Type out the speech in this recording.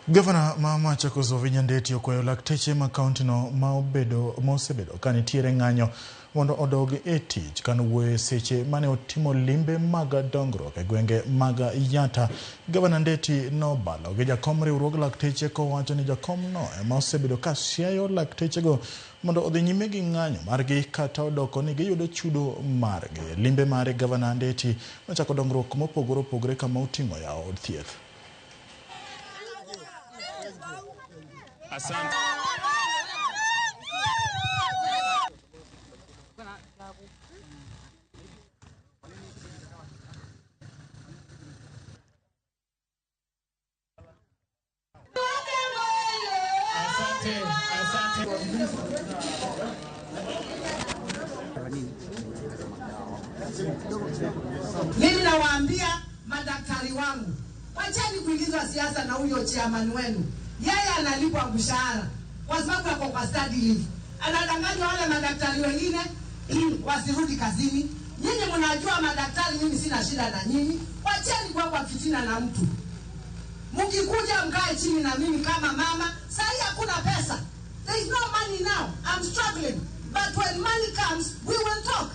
Governor Machakos Ovinya Ndeti okwayo lakteche ma kaunti no mosebedo kanitiere ng'anyo mondo odog e tich kan wuoyo seche mane otimo limbe mag dongruok e gwenge mag Yatta. Governor Ndeti nobalo gi jakom riwruog lakteche kowacho ni jakomno ema osebedo ka siayo laktechego mondo odhi nyime gi ng'anyo margi kata odoko ni giyudo chudo margi. Limbe mare Governor Ndeti nochako dongruok mopogore opogore kama oting'o yawo od thieth. Asante. Mimi nawaambia madaktari wangu, wacheni kuingizwa siasa na huyo chairman wenu. Yeye analipwa mshahara kwa sababu yako kwa study leave. Anadanganya wale madaktari wengine wasirudi kazini. Nyinyi mnajua madaktari, mimi sina shida na nyinyi. Wacheni kwa fitina na mtu. Mkikuja mkae chini na mimi kama mama, sasa hakuna pesa. There is no money now. I'm struggling. But when money comes, we will talk.